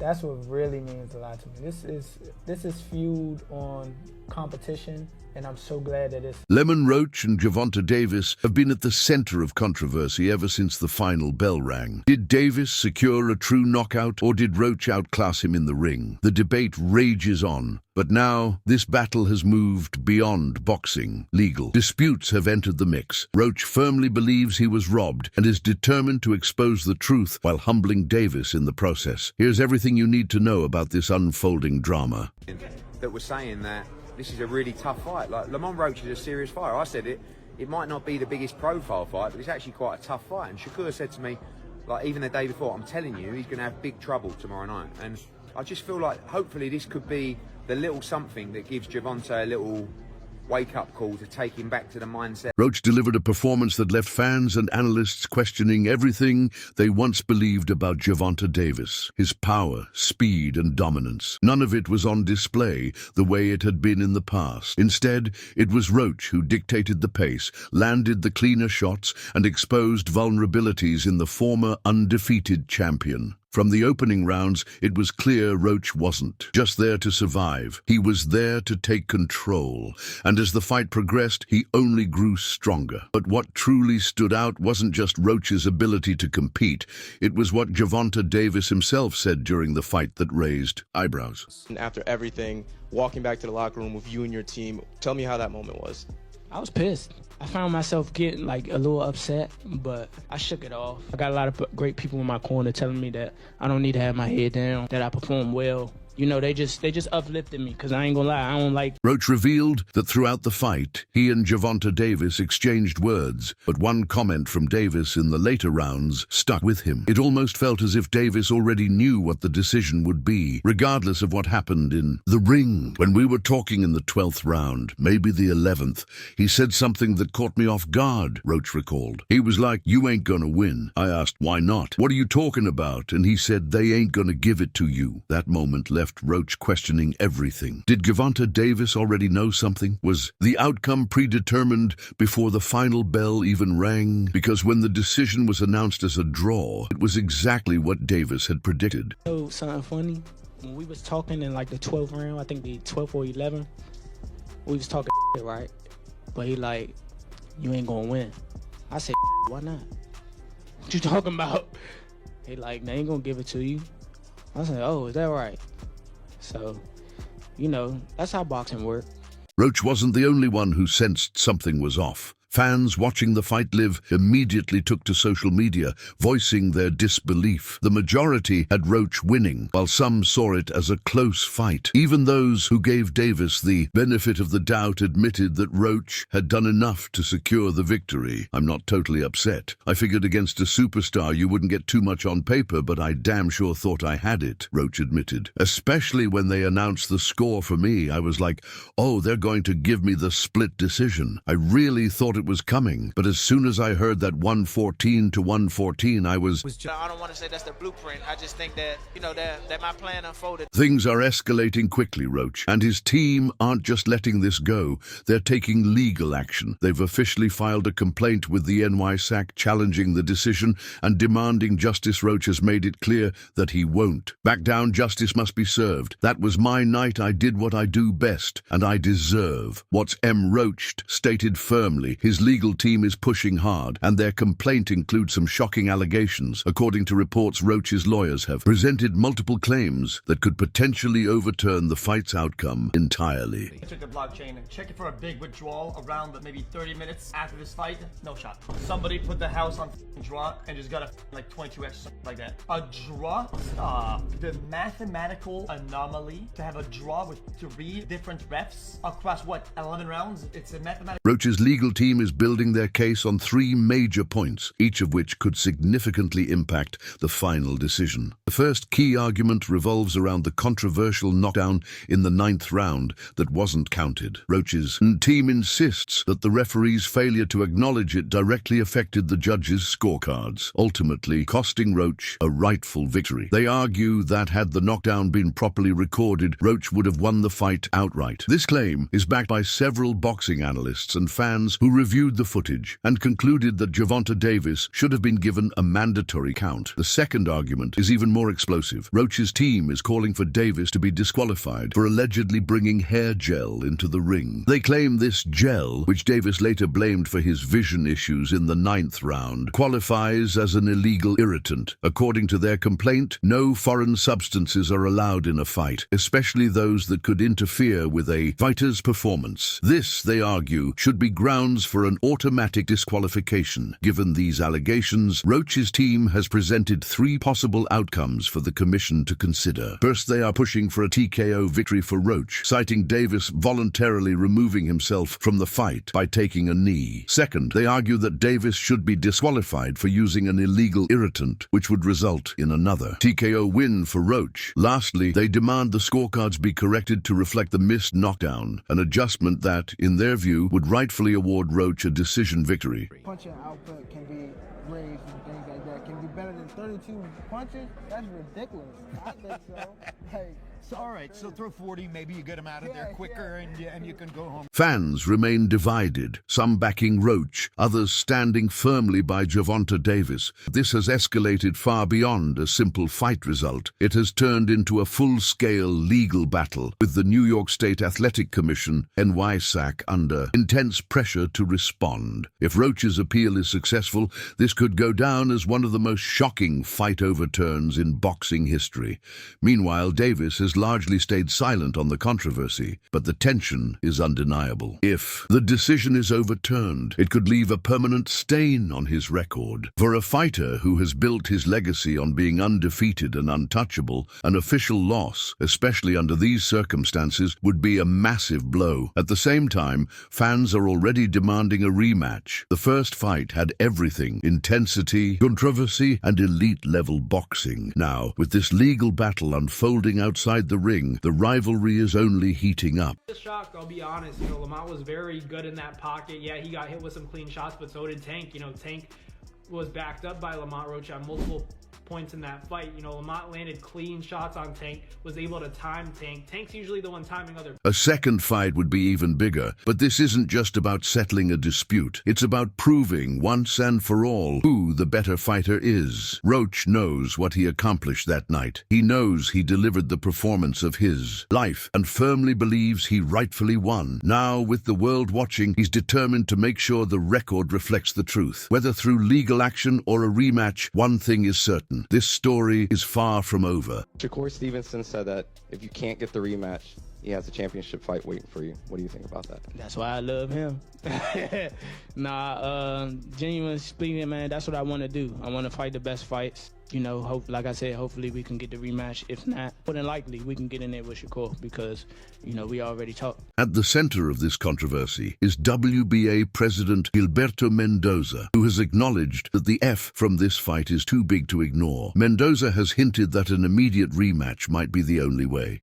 That's what really means a lot to me. This is feud on competition, and I'm so glad that it's... Lamont Roach and Gervonta Davis have been at the center of controversy ever since the final bell rang. Did Davis secure a true knockout, or did Roach outclass him in the ring? The debate rages on, but now this battle has moved beyond boxing. Legal disputes have entered the mix. Roach firmly believes he was robbed and is determined to expose the truth while humbling Davis in the process. Here's everything you need to know about this unfolding drama. That was saying that this is a really tough fight. Like, Lamont Roach is a serious fighter. I said it might not be the biggest profile fight, but it's actually quite a tough fight. And Shakur said to me, like, even the day before, I'm telling you, he's going to have big trouble tomorrow night. And I just feel like hopefully this could be the little something that gives Gervonta a little wake-up call to take him back to the mindset. Roach delivered a performance that left fans and analysts questioning everything they once believed about Gervonta Davis. His power, speed, and dominance. None of it was on display the way it had been in the past. Instead, it was Roach who dictated the pace, landed the cleaner shots, and exposed vulnerabilities in the former undefeated champion. From the opening rounds, it was clear Roach wasn't just there to survive. He was there to take control. And as the fight progressed, he only grew stronger. But what truly stood out wasn't just Roach's ability to compete. It was what Gervonta Davis himself said during the fight that raised eyebrows. And after everything, walking back to the locker room with you and your team, tell me how that moment was. I was pissed. I found myself getting like a little upset, but I shook it off. I got a lot of great people in my corner telling me that I don't need to have my head down, that I perform well. You know, they just uplifted me, because I ain't gonna lie, I don't like... Roach revealed that throughout the fight, he and Gervonta Davis exchanged words, but one comment from Davis in the later rounds stuck with him. It almost felt as if Davis already knew what the decision would be, regardless of what happened in the ring. When we were talking in the 12th round, maybe the 11th, he said something that caught me off guard, Roach recalled. He was like, "You ain't gonna win." I asked, "Why not? What are you talking about?" And he said, "They ain't gonna give it to you." That moment left Roach questioning everything. Did Gervonta Davis already know something? Was the outcome predetermined before the final bell even rang? Because when the decision was announced as a draw, it was exactly what Davis had predicted. Oh, something funny? When we was talking in like the 12th round, I think the 12th or 11th, we was talking right? But he like, "You ain't gonna win." I said, "Why not? What you talking about?" He like, "They ain't gonna give it to you." I said, "Oh, is that right?" So, you know, that's how boxing works. Roach wasn't the only one who sensed something was off. Fans watching the fight live immediately took to social media, voicing their disbelief. The majority had Roach winning, while some saw it as a close fight. Even those who gave Davis the benefit of the doubt admitted that Roach had done enough to secure the victory. "I'm not totally upset. I figured against a superstar you wouldn't get too much on paper, but I damn sure thought I had it," Roach admitted. "Especially when they announced the score for me, I was like, oh, they're going to give me the split decision. I really thought it was coming, but as soon as I heard that 114 to 114, I was... I don't want to say that's the blueprint. I just think that, you know, that my plan unfolded. Things are escalating quickly, Roach, and his team aren't just letting this go. They're taking legal action. They've officially filed a complaint with the NYSAC challenging the decision and demanding justice. Roach has made it clear that he won't back down. Justice must be served. "That was my night. I did what I do best, and I deserve what's Roach stated firmly. His legal team is pushing hard, and their complaint includes some shocking allegations. According to reports, Roach's lawyers have presented multiple claims that could potentially overturn the fight's outcome entirely. Check the blockchain and check it for a big withdrawal around maybe 30 minutes after this fight. No shot. Somebody put the house on draw and just got a like 22x like that. A draw? The mathematical anomaly to have a draw with 3 different refs across what, 11 rounds? It's a mathematical... Roach's legal team is building their case on 3 major points, each of which could significantly impact the final decision. The first key argument revolves around the controversial knockdown in the 9th round that wasn't counted. Roach's team insists that the referee's failure to acknowledge it directly affected the judges' scorecards, ultimately costing Roach a rightful victory. They argue that had the knockdown been properly recorded, Roach would have won the fight outright. This claim is backed by several boxing analysts and fans who reveal reviewed the footage and concluded that Gervonta Davis should have been given a mandatory count. The second argument is even more explosive. Roach's team is calling for Davis to be disqualified for allegedly bringing hair gel into the ring. They claim this gel, which Davis later blamed for his vision issues in the 9th round, qualifies as an illegal irritant. According to their complaint, no foreign substances are allowed in a fight, especially those that could interfere with a fighter's performance. This, they argue, should be grounds for an automatic disqualification. Given these allegations, Roach's team has presented 3 possible outcomes for the commission to consider. First, they are pushing for a TKO victory for Roach, citing Davis voluntarily removing himself from the fight by taking a knee. Second, they argue that Davis should be disqualified for using an illegal irritant, which would result in another TKO win for Roach. Lastly, they demand the scorecards be corrected to reflect the missed knockdown, an adjustment that, in their view, would rightfully award Roach a decision victory. Punching output can be raised and things like that. Can be better than 32 punches? That's ridiculous. I think so. All right, so throw 40, maybe you get him out of there quicker and you can go home. Fans remain divided, some backing Roach, others standing firmly by Gervonta Davis. This has escalated far beyond a simple fight result. It has turned into a full-scale legal battle, with the New York State Athletic Commission, NYSAC, under intense pressure to respond. If Roach's appeal is successful, this could go down as one of the most shocking fight overturns in boxing history. Meanwhile, Davis has largely stayed silent on the controversy, but the tension is undeniable. If the decision is overturned, it could leave a permanent stain on his record. For a fighter who has built his legacy on being undefeated and untouchable, an official loss, especially under these circumstances, would be a massive blow. At the same time, fans are already demanding a rematch. The first fight had everything: intensity, controversy, and elite-level boxing. Now, with this legal battle unfolding outside the ring, the rivalry is only heating up. Shocked, I'll be honest. Lamont was very good in that pocket. Yeah, he got hit with some clean shots, but so did Tank. Tank was backed up by Lamont Roach at multiple points in that fight. Lamont landed clean shots on Tank, was able to time Tank. Tank's usually the one timing other. A second fight would be even bigger, but this isn't just about settling a dispute. It's about proving once and for all who the better fighter is. Roach knows what he accomplished that night. He knows he delivered the performance of his life and firmly believes he rightfully won. Now, with the world watching, he's determined to make sure the record reflects the truth. Whether through legal action or a rematch, one thing is certain: this story is far from over. Shakur Stevenson said that if you can't get the rematch, he has a championship fight waiting for you. What do you think about that? That's why I love him. Genuinely speaking, man, that's what I want to do. I want to fight the best fights. Like I said, hopefully we can get the rematch. If not, more than likely we can get in there with Shakur because, we already talked. At the center of this controversy is WBA President Gilberto Mendoza, who has acknowledged that the F from this fight is too big to ignore. Mendoza has hinted that an immediate rematch might be the only way.